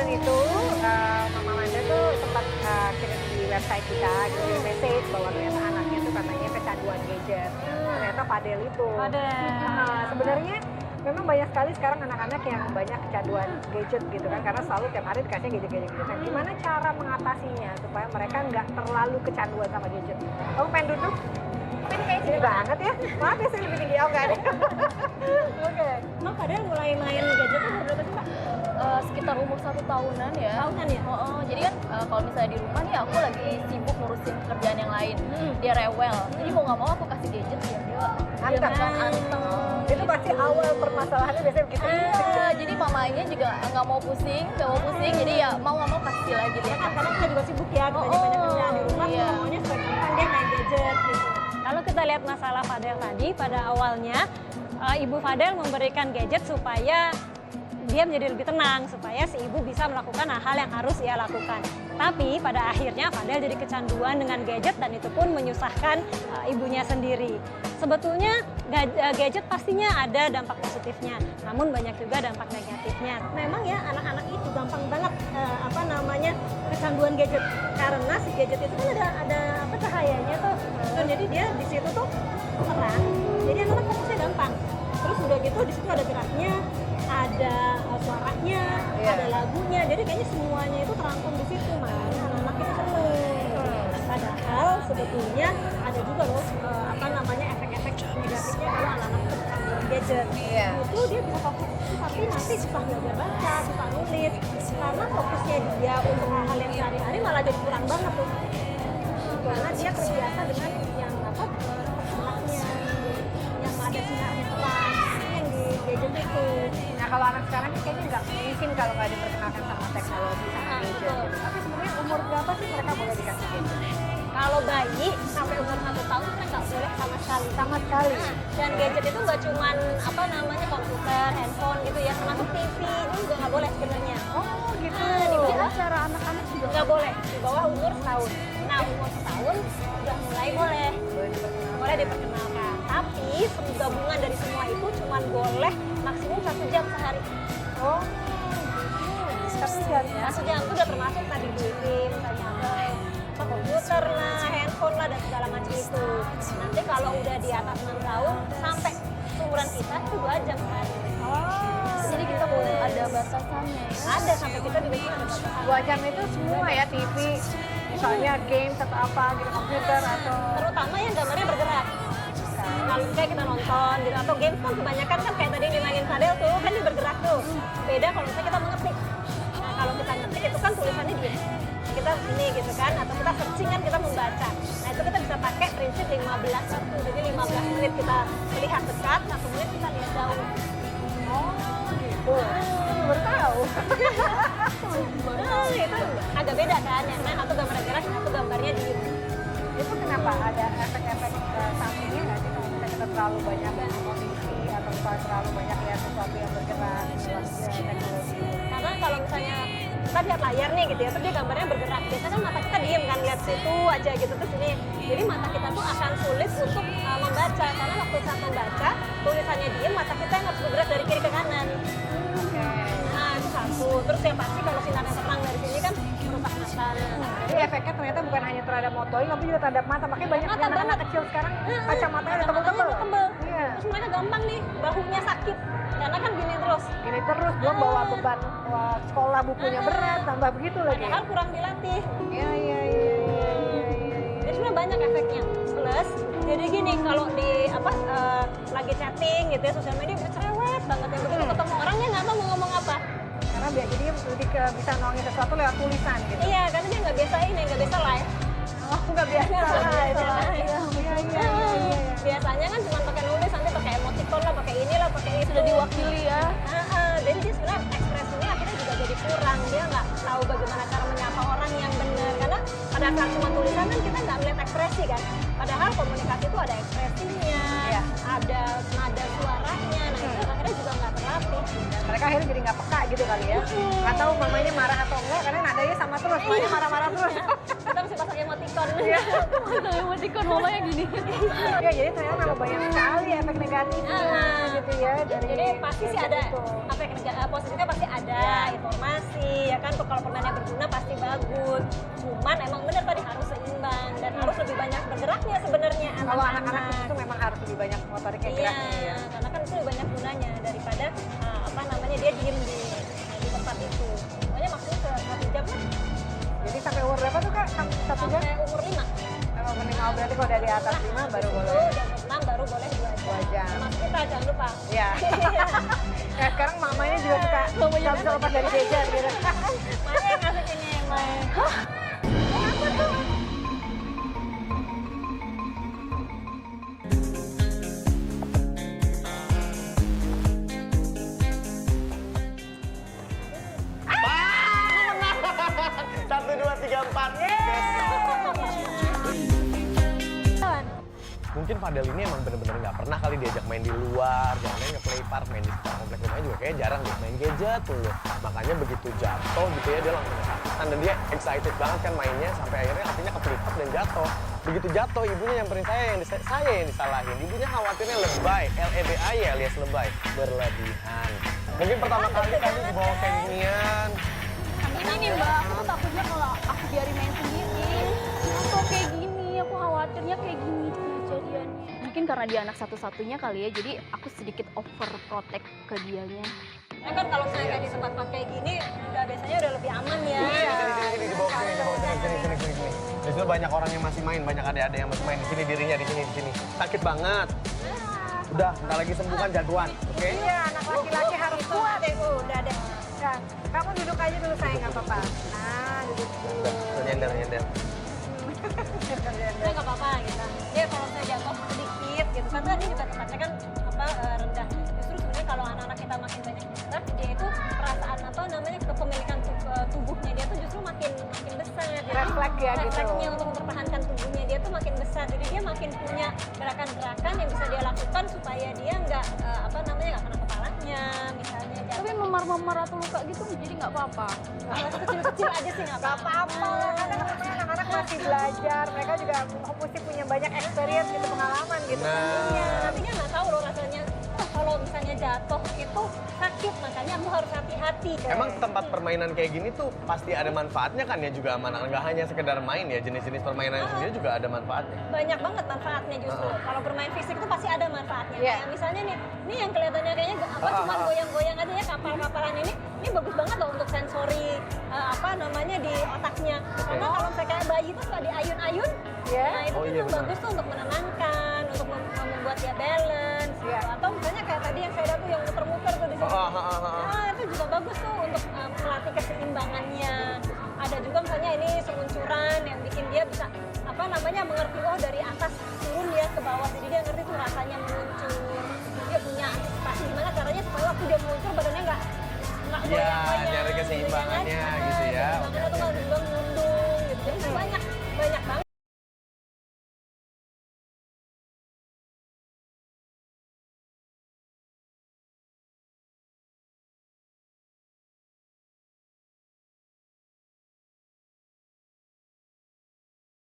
bulan itu Mama Amanda tuh sempat kirim di website kita gitu message bahwa ternyata anaknya tuh katanya kecanduan gadget. Ternyata Fadel itu. Sebenarnya memang banyak sekali sekarang anak-anak yang banyak kecanduan gadget gitu kan, karena selalu tiap hari dikasih gadget. Nah, gimana cara mengatasinya supaya mereka nggak terlalu kecanduan sama gadget? Kamu pengen duduk? Tapi ini kayak sini banget ya. Maaf ya, saya lebih tinggi kan. Oke. Emang Fadel mulai main gadget tuh berapa sih, Mbak? Sekitar umur 1 tahunan ya. Tahunan ya? Jadi kan kalau misalnya di rumah nih aku lagi sibuk ngurusin pekerjaan yang lain. Dia rewel. Jadi mau nggak mau aku kasih gadget dia Anteng. anteng. Itu pasti awal permasalahannya biasanya begitu. Jadi mamanya juga nggak mau pusing. Jadi ya mau nggak mau kasih lagi dia. Karena kita juga sibuk ya, kita banyak kerjaan di rumah, iya. semuanya supaya gampang dia main gadget gitu. Kalau kita lihat masalah Fadel tadi, pada awalnya Ibu Fadel memberikan gadget supaya dia menjadi lebih tenang, supaya si ibu bisa melakukan hal yang harus ia lakukan. Tapi pada akhirnya Fadel jadi kecanduan dengan gadget dan itu pun menyusahkan ibunya sendiri. Sebetulnya gadget pastinya ada dampak positifnya, namun banyak juga dampak negatifnya. Memang ya anak-anak itu gampang banget kecanduan gadget, karena si gadget itu kan ada cahayanya tuh. Jadi dia di situ tuh terang. Jadi anak-anak fokusnya gampang. Terus udah gitu di situ ada geraknya, ada suaranya, ada lagunya. Jadi kayaknya semuanya itu terangkum di situ, makanya anak-anak itu seneng. Padahal sebetulnya ada juga loh efek-efek negatifnya kalau anak-anak kecanduan gadget. Itu dia bisa fokus, tapi nanti susah belajar baca, susah nulis, karena fokusnya dia untuk hal-hal yang sehari-hari malah jadi kurang banget tuh. Karena dia terbiasa dengan yang anaknya, yang ada sinarnya terang, yang di gadget itu. Nah, kalau anak sekarang kan kayaknya nggak mungkin kalau nggak diperkenalkan sama teknologi sama gadget. Gitu. Tapi sebenarnya umur berapa sih mereka boleh dikasih gadget? Kalau bayi sampai umur 1 tahun kan nggak boleh sama sekali. Sama sekali. Dan gadget itu nggak cuman komputer, handphone gitu ya, termasuk TV itu juga nggak boleh sebenarnya. Oh gitu. Di acara anak-anak juga nggak boleh di bawah umur setahun. Nah umur setahun udah mulai boleh diperkenalkan. Tapi gabungan dari semua itu cuman boleh maksimum 1 jam sehari. Oh. 1 jam ya. 1 jam itu udah termasuk tadi game, komputer lah, handphone lah dan segala macam itu. Nanti kalau udah di atas 6 tahun sampai seumuran kita itu 2 jam sehari. Jadi kita boleh ada batasannya ya? Ada, sampai kita juga ada batasan. 2 jam itu semua ya, TV, misalnya games atau apa gitu, komputer atau Terutama yang gambarnya bergerak. Kalau kayak kita nonton gitu, atau games kan kebanyakan kan kayak tadi yang dimainin Fadel tuh kan dia bergerak tuh. Beda kalau misalnya kita mengetik. Nah kalau kita ngetik itu kan tulisannya diem. Kita ini gitu kan, atau kita searching kan kita membaca. Nah itu kita bisa pakai prinsip 15 waktu. Jadi 15 menit kita melihat dekat, 1 menit kita lihat jauh. oh gitu. Baru tahu. Itu agak beda kan, yang satu gambar gerak, satu gambarnya diem. Itu kenapa ada efek-efek sampingnya nggak sih kalau misalnya kita terlalu banyak kondisi atau misalnya terlalu banyak lihat sesuatu yang bergerak lewat teknologi? Karena kalau misalnya kita lihat layar nih gitu ya, terus dia gambarnya bergerak, biasanya kan mata kita diem kan, lihat situ aja gitu, terus ini jadi mata kita tuh akan sulit untuk membaca, karena waktu saat membaca tulisannya diem, mata kita yang harus bergerak dari kiri ke kanan. Nah itu satu, terus yang pasti kalau sinarnya terang dari sini kan merusak mata. Jadi efeknya ternyata bukan hanya terhadap motorik, tapi juga terhadap mata. Makanya banyak anak-anak kecil sekarang kacamatanya udah tebel-tebel. Iya. Terus mereka gampang nih, bahunya sakit, karena kan gini terus. Gini terus, belum bawa beban sekolah bukunya berat, tambah begitu lagi. Padahal kurang dilatih. Iya. Jadi sebenarnya banyak efeknya. Plus, jadi gini kalau di lagi chatting gitu ya, sosial media bisa cerewet banget ya. Begitu ketemu orangnya nggak tahu mau ngomong apa. Karena jadi lebih ke bisa nolongin sesuatu lewat tulisan gitu. Iya, karena dia nggak biasa ini, nggak biasa live. Oh, nggak biasa. Iya. Biasanya kan cuma pakai nulis, nanti pakai emoticon lah, pakai inilah, pakai itu. Sudah diwakili ya? Jadi dia sebenarnya ekspresinya akhirnya juga jadi kurang. Dia nggak tahu bagaimana cara menyapa orang yang benar. Karena pada saat cuma tulisan kan kita nggak melihat ekspresi kan. Padahal komunikasi itu ada ekspresinya, ada nada suaranya. Nah itu akhirnya juga nggak terlatih. Mereka akhirnya jadi nggak peka gitu kali ya. Nggak tahu mamanya marah atau enggak, karena nadanya sama terus. Mamanya marah-marah terus. Kita mesti pasang emoticon. Emoticon mamanya gini. Ya, jadi ternyata memang banyak sekali efek negatifnya gitu ya. Jadi pasti sih ada efek positifnya, pasti ada informasi ya kan, guna pasti bagus. Cuman emang benar tadi harus seimbang dan harus lebih banyak bergeraknya sebenarnya Kalau anak-anak itu memang harus lebih banyak motoriknya Iya, geraknya ya. karena kan itu lebih banyak gunanya daripada apa namanya dia diem di tempat itu. Pokoknya maksudnya 1 jam lah. Jadi sampai umur berapa tuh Kak? 1 jam? Sampai umur 5. Kalau minimal berarti kalau dari atas 5 baru boleh. Dan 6 baru boleh 2 jam. 2 jam. Termasuk kita jangan lupa. Iya. Ya sekarang mamanya juga suka Mamanya nggak bisa lepas dari gadget gitu. Mana yang ngasih ini yang main? Apa tuh? Satu, dua, tiga, empat. Mungkin Fadel ini emang bener-bener nggak pernah kali diajak main di luar, jangan ke play park, main di sekitar komplek rumahnya juga kayaknya jarang dia main gadget dulu. Makanya begitu jatuh gitu ya dia langsung kesakitan dan dia excited banget kan mainnya sampai akhirnya akhirnya kepelipat dan jatuh. Begitu jatuh ibunya nyamperin saya yang disalahin. Ibunya khawatirnya lebay, LEBAY alias lebay, berlebihan. Mungkin pertama kali kami dibawa kayak ginian. Ini nih Mbak, aku tuh takutnya kalau aku biarin main sendiri. Atau kayak gini, aku khawatirnya kayak gini kejadiannya. Mungkin karena dia anak satu-satunya kali ya, jadi aku sedikit overprotect ke dianya. Nah kan kalau saya di tempat kayak gini, udah biasanya udah lebih aman ya. Sini, dibawa sini. Di situ banyak orang yang masih main, banyak adik-adik yang masih main. Di sini dirinya, di sini. Sakit banget. Udah, bentar lagi sembuhkan jagoan, oke? Iya, anak laki-laki harus kuat deh. Udah deh. Dan kamu duduk aja dulu sayang nggak apa-apa. Nah, duduk dulu. Nyender. Saya nggak apa-apa gitu. Dia kalau saya jatuh sedikit gitu kan tadi juga tempatnya kan rendah. Justru sebenarnya kalau anak-anak kita makin banyak gerak, dia itu perasaan apa namanya kepemilikan tubuhnya dia tuh justru makin besar. Jadi Refleks ya gitu. refleksnya untuk mempertahankan tubuhnya dia tuh makin besar. Jadi dia makin punya gerakan-gerakan yang bisa dia lakukan supaya dia nggak nggak kena kepalanya misalnya. Tapi memar-memar atau luka gitu jadi nggak apa-apa. Kalau kecil-kecil aja sih nggak Gak apa-apa lah, karena namanya anak-anak masih belajar. Mereka juga mesti punya banyak experience gitu, pengalaman gitu. Iya, nantinya nggak tahu loh rasanya. Kalau misalnya jatuh itu sakit, makanya aku harus hati-hati. Emang tempat permainan kayak gini tuh pasti ada manfaatnya kan ya juga sama anak. Nggak hanya sekedar main ya, jenis-jenis permainan sendiri juga ada manfaatnya. Banyak banget manfaatnya justru. Kalau bermain fisik itu pasti ada manfaatnya. Iya. Kayak misalnya nih, ini yang kelihatannya kayaknya cuma goyang-goyang aja ya kapal-kapalan ini bagus banget loh untuk sensori di otaknya. Karena kalau misalnya kayak bayi itu suka diayun-ayun, Iya. nah itu iya, tuh benar. bagus tuh untuk menenangkan, untuk membuat dia balance. Iya. Atau misalnya kayak tadi yang saya lihat tuh yang muter-muter tuh di sini. Nah, itu juga bagus tuh untuk melatih keseimbangannya. Ada juga misalnya ini seluncuran yang bikin dia bisa mengerti dari atas turun ya ke bawah. Jadi dia ngerti tuh rasanya meluncur. Dia punya antisipasi gimana caranya supaya waktu dia meluncur badannya nggak Iya, goyang-goyang. nyari keseimbangannya gitu ya. Keseimbangannya tuh nggak ngundung gitu. Jadi banyak banget.